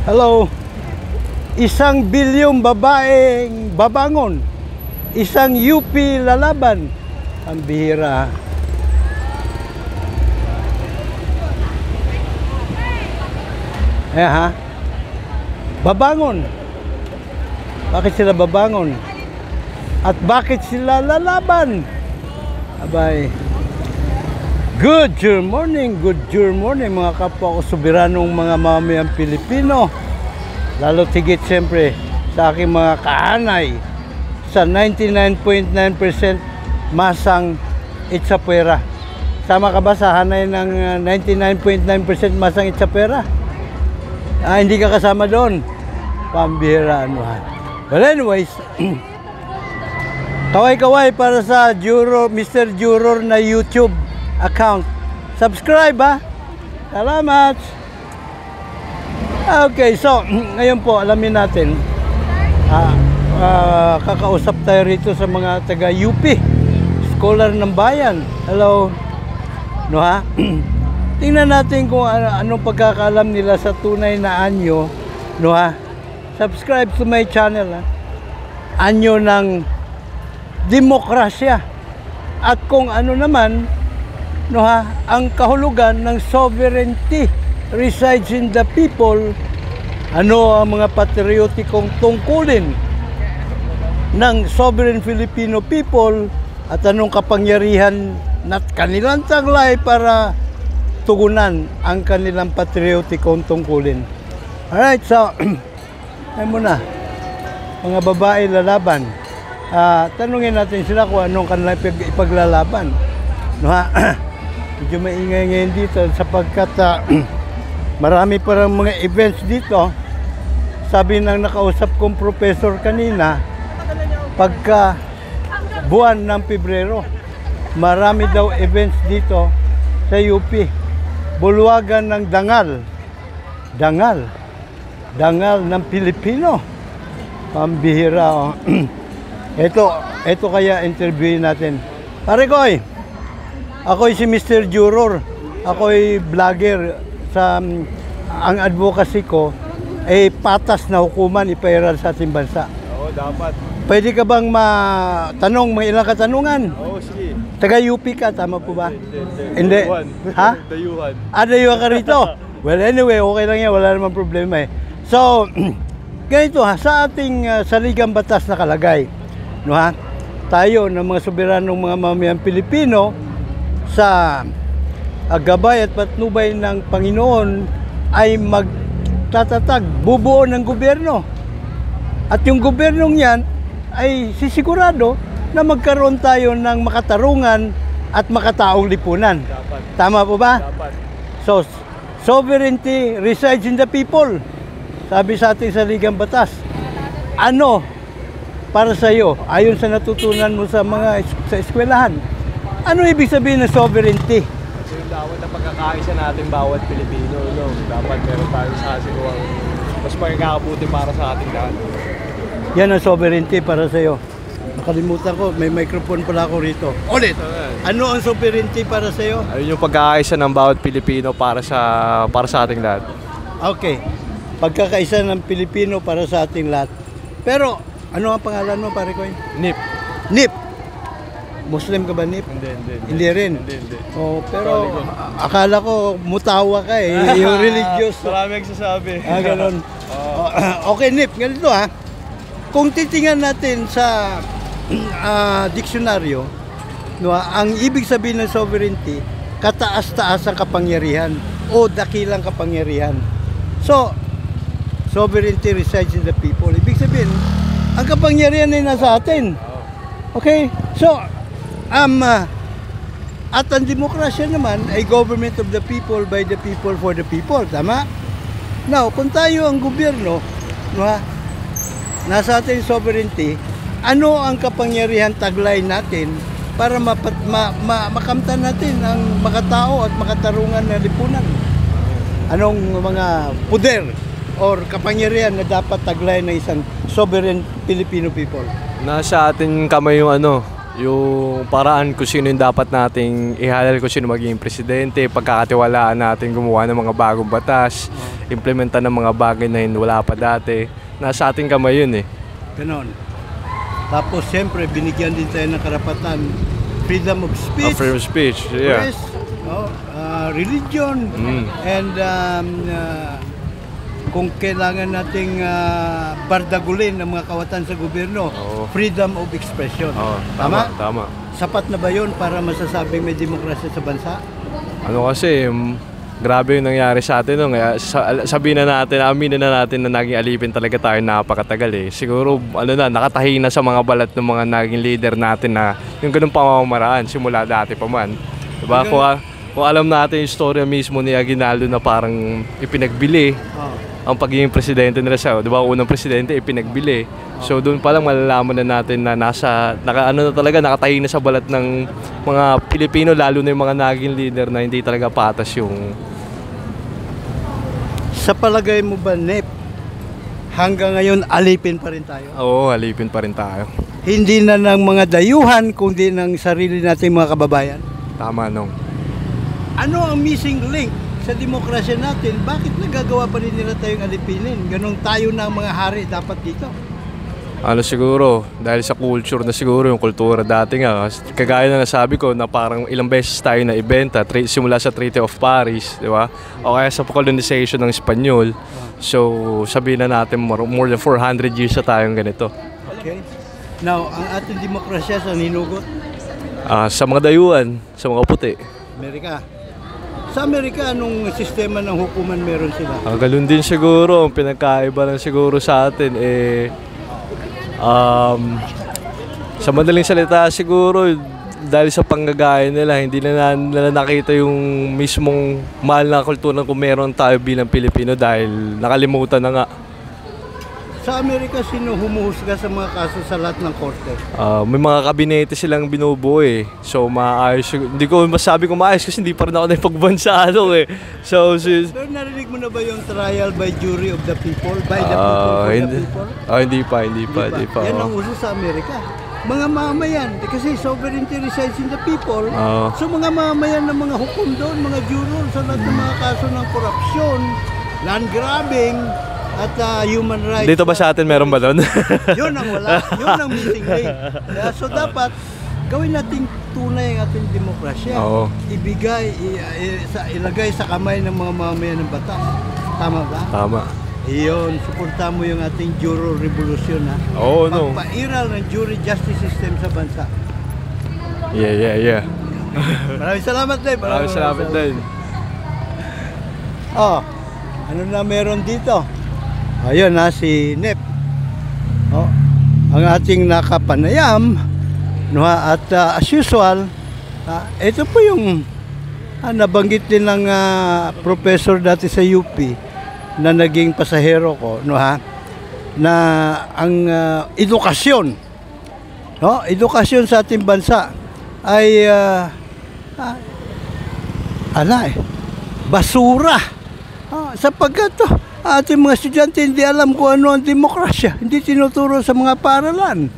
Hello. Isang bilyong babaeng babangon. Isang UP lalaban. Ang bihira. Ha? Babangon. Bakit sila babangon? At bakit sila lalaban? Abay. Good morning mga kapwa ko soberanong mga mamamayang Pilipino. Lalo tigit siyempre sa aking mga kaanay sa 99.9% masang itsapwera. Sama ka ba sa hanay ng 99.9% masang itsapwera? Hindi ka kasama doon. Pambihira anuhan. Well anyways, kaway-kaway para sa Mr. Juror na YouTube account. Subscribe ha. Salamat. Okay, so ngayon po alamin natin. Kakausap tayo rito sa mga taga UP, scholar ng bayan. Hello. No ha? Tingnan natin kung anong pagkakaalam nila sa tunay na anyo. No ha? Subscribe to my channel ha. Anyo ng demokrasya. At kung ano naman, no ha, ang kahulugan ng sovereignty resides in the people. Ano ang mga patriotikong tungkulin ng sovereign Filipino people at anong kapangyarihan na kanilang taglay para tugunan ang kanilang patriotikong tungkulin. Alright, so ay muna mga babae lalaban. Tanungin natin sila kung anong kanilang ipaglalaban. No ha? Medyo maingay ngayon dito sapagkat marami parang mga events dito. Sabi ng nakausap kong professor kanina, pagka buwan ng Pebrero, marami daw events dito sa UP. Bulwagan ng dangal. Dangal ng Pilipino. Pambihira. Ito kaya interviewin natin. Pare Koy, ako'y si Mr. Juror. Ako'y vlogger. Ang advocacy ko ay patas na hukuman ipairal sa ating bansa. Oo, dapat. Pwede ka bang matanong, may ilang katanungan? Oo, sige. Taga UP ka, tama po ba? Hindi. Ha? Dayuhan. Dayuhan ka rito? Well, anyway, okay lang yan. Wala namang problema eh. So, ganito ha, sa ating saligang batas na kalagay, no ha, tayo ng mga soberanong mga mamamayang Pilipino sa gabay at patnubay ng Panginoon ay magtatatag, bubuo ng gobyerno. At yung gobyernong yan ay sisigurado na magkaroon tayo ng makatarungan at makataong lipunan. Dapat. Tama po ba? Dapat. So, sovereignty resides in the people. Sabi sa ating saligang batas. Ano para sa iyo, ayon sa natutunan mo sa eskwelahan, ano ibig sabihin ng sovereignty? Kasi yung dapat na pagkakaisa natin bawat Pilipino, no? Dapat meron tayo sa asikuang mas magkakabuti para sa ating lahat. Yan ang sovereignty para sa iyo. Nakalimutan ko, may microphone pala ako rito. Ulit! Ano ang sovereignty para sa iyo? Ayun yung pagkakaisa ng bawat Pilipino para sa ating lahat. Okay. Pagkakaisa ng Pilipino para sa ating lahat. Pero, ano ang pangalan mo, pare Koy? NIP. NIP. Muslim ka ba, NIP? Hindi rin. Hindi. Oh, pero akala ko mutawa ka eh. Yung religious. Marami nagsasabi. Ganun. Okay, NIP. Ganito ha. Kung titingnan natin sa diksyonaryo, no, ang ibig sabihin ng sovereignty, kataas-taas ang kapangyarihan o dakilang kapangyarihan. So, sovereignty resides in the people. Ibig sabihin, ang kapangyarihan ay nasa atin. Okay? So, at ang demokrasya naman ay government of the people, by the people, for the people. Tama? Now, kung tayo ang gobyerno, nasa atin sovereignty, ano ang kapangyarihan taglay natin para makamtan natin ang makatao at makatarungan na lipunan? Anong mga puder or kapangyarihan na dapat taglay ng isang sovereign Filipino people? Nasa ating kamay yung yung paraan kung sino yung dapat nating ihalal, kung sino magiging presidente, pagkakatiwalaan natin gumawa ng mga bagong batas, implementa ng mga bagay na wala pa dati. Nasa ating kamay yun eh. Ganon. Tapos siyempre binigyan din tayo ng karapatan, freedom of speech, Freedom of speech, yeah. press, religion, and kung kailangan nating bardagulin ng mga kawatan sa gobyerno, freedom of expression. Tama, tama. Sapat na ba yun para masasabing may demokrasya sa bansa? Ano kasi, grabe yung nangyari sa atin. No? Kaya sabihin na natin, aminin na natin na naging alipin talaga tayo napakatagal eh. Siguro, nakatahi na sa mga balat ng mga naging leader natin na yung ganung pamamaraan, simula dati pa man. Diba? Kung alam natin yung storya mismo ni Aguinaldo na parang ipinagbili ang pagiging presidente nila siya. Diba? Unang presidente, ipinagbili. So doon pa lang malalaman na natin na nakatahi na sa balat ng mga Pilipino, lalo na yung mga naging leader na hindi talaga patas yung... Sa palagay mo ba, Nep, hanggang ngayon alipin pa rin tayo? Oo, alipin pa rin tayo. Hindi na ng mga dayuhan, kundi ng sarili nating mga kababayan? Tama, nung. Ano ang missing link sa demokrasya natin? Bakit nagagawa pa rin nila tayong alipinin? Ganong tayo na ang mga hari dapat dito? Siguro, dahil sa culture na siguro, yung kultura dati nga, kagaya na nasabi ko na parang ilang beses tayo na ibenta, simula sa Treaty of Paris, di ba? O kaya sa colonization ng Espanyol. So, sabihin na natin more than 400 years na tayong ganito. Okay. Now, ang ating demokrasya sa hinugot? Sa mga dayuhan, sa mga puti. Amerika. Sa Amerika, anong sistema ng hukuman meron sila? Ganun din siguro, ang pinagkaiba lang siguro sa atin sa madaling salita siguro dahil sa panggagaya nila hindi na nila nakita yung mismong mahal na kultura kung meron tayo bilang Pilipino dahil nakalimutan na nga. Sa Amerika, sino humuhusga sa mga kaso sa lahat ng korte? May mga kabinete silang binubuo eh. So maayos, hindi ko masabi kung maayos kasi hindi pa rin ako naipagbansa eh. So, pero narinig mo na ba yung trial by jury of the people? By the people for the people? Hindi pa. Yan ang uso sa Amerika. Mga mamayan, kasi sovereignty resides in the people. So mga mamayan ng mga hukom doon, mga juror sa lahat ng mga kaso ng korupsyon, land grabbing, at human rights. Dito ba sa atin meron ba doon? Yun ang wala. Yun ang missing link. So dapat gawin nating tunay ang ating demokrasya. Ilagay sa kamay ng mga mamamayan ng batas. Tama ba? Tama. Iyon, suporta mo yung ating juror revolution ha. No. Pagpairal ng jury justice system sa bansa. Yeah. Maraming salamat, Dave. Maraming salamat din. Ano na meron dito? Ayun na si Nep. Ang ating nakapanayam, no, at as usual, ito po yung nabanggit din ng professor dati sa UP na naging pasahero ko, no, na ang edukasyon, no, edukasyon sa ating bansa ay basura, sapagkat ating mga estudyante hindi alam kung ano ang demokrasya, hindi tinuturo sa mga paaralan.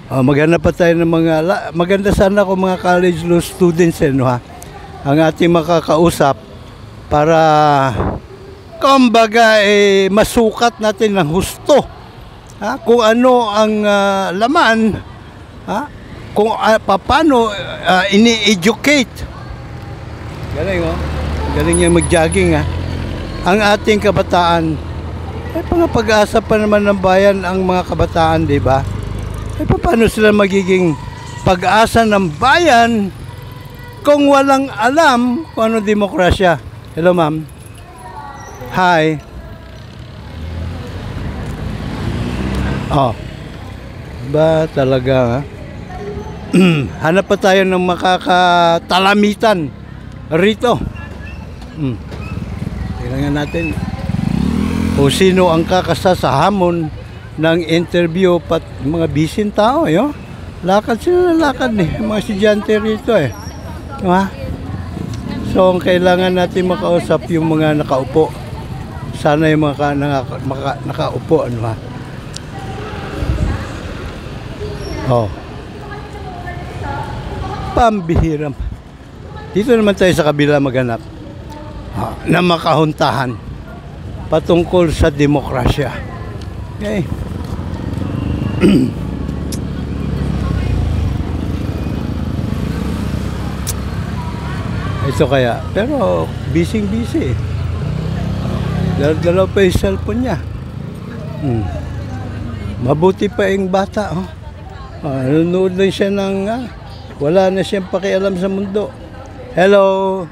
Maganda pa tayo ng maganda sana kung mga college law students ang ating makakausap para kumbaga masukat natin ng husto kung ano ang laman, kung paano ini-educate. Galing galing niya mag-jogging ang ating kabataan. Pag-asa pa naman ng bayan ang mga kabataan, di ba? Paano sila magiging pag-asa ng bayan kung walang alam kung ano demokrasya? Hello, ma'am. Hi. Ba talaga hanap pa tayo ng makakatalamitan rito. Tingnan natin kung sino ang kakasa sa hamon ng interview pat mga bisin tao lakad sila mga estudyante rito diba? So ang kailangan natin makausap yung mga nakaupo, sana yung mga nakaupo Oh. Pambihirang. Dito naman tayo sa kabila maghanap na makahuntahan patungkol sa demokrasya. Okay. Ito kaya. Pero busy. Dalaw pa yung cellphone niya. Mabuti pa yung bata. Nanonood lang siya ng wala na siyang pakialam sa mundo. Hello.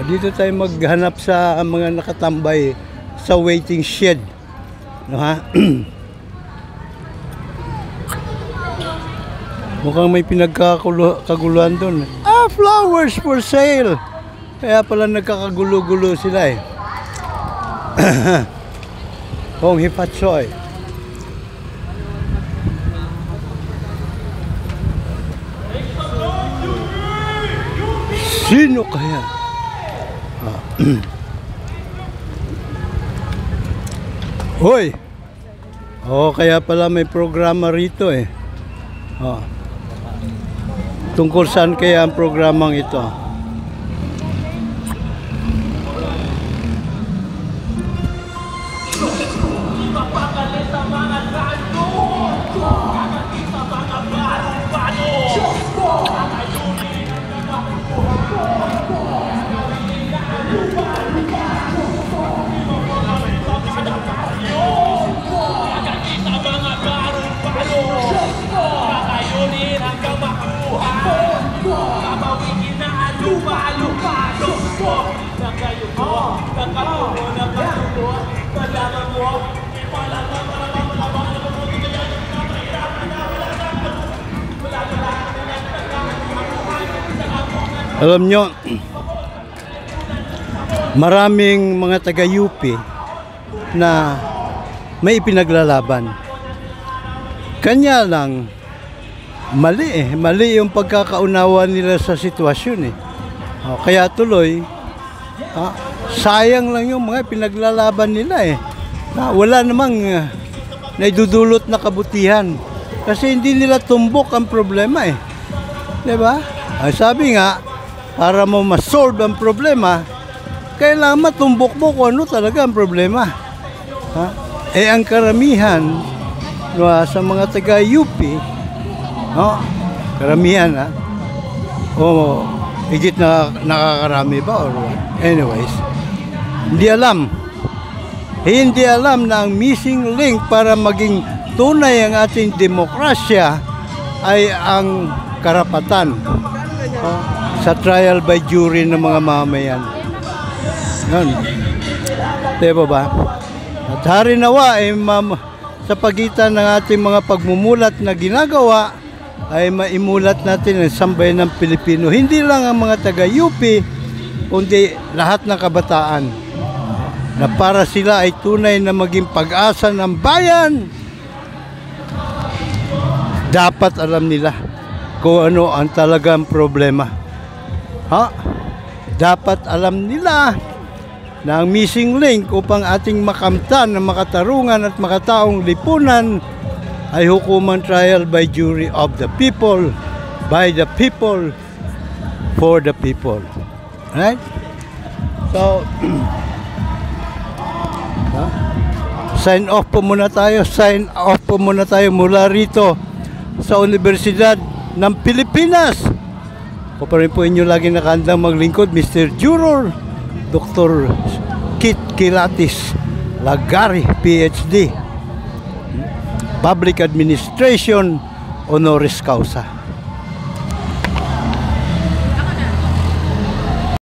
Dito tayo maghanap sa mga nakatambay sa waiting shed. No, ha? Mukhang may pinagkakaguluhan doon. Flowers for sale. Kaya pala nagkakagulo-gulo sila eh. Hong Hipatsoy. Sino kaya? Hoy! Kaya pala may programa rito eh. Tungkol saan kaya ang programang ito? Alam nyo, maraming mga taga-UP na may ipinaglalaban. Kanya lang, mali yung pagkakaunawa nila sa sitwasyon eh. Kaya tuloy, sayang lang yung mga pinaglalaban nila eh. Wala namang naidudulot na kabutihan. Kasi hindi nila tumbok ang problema eh. Diba? Sabi nga, para mo ma-solve ang problema, kailangan matumbok mo kung ano talaga ang problema. Ang karamihan sa mga taga-UP, karamihan higit na nakakarami ba or what? Anyways, hindi alam na ang missing link para maging tunay ang ating demokrasya ay ang karapatan sa trial by jury ng mga mamayan. Yan. Diba ba? At hari nawa ay sa pagitan ng ating mga pagmumulat na ginagawa ay maimulat natin ang sambayan ng Pilipino. Hindi lang ang mga taga-UP, kundi lahat ng kabataan na para sila ay tunay na maging pag-asa ng bayan. Dapat alam nila kung ano ang talagang problema. Dapat alam nila na ang missing link upang ating makamtan ng makatarungan at makataong lipunan ay hukuman trial by jury of the people, by the people, for the people. Right? So, sign off po muna tayo mula rito sa Universidad ng Pilipinas. Ako pa rin po inyo lagi nakahandang maglingkod, Mr. Juror, Dr. Kit Kilatis Lagari, PhD, Public Administration, Honoris Causa.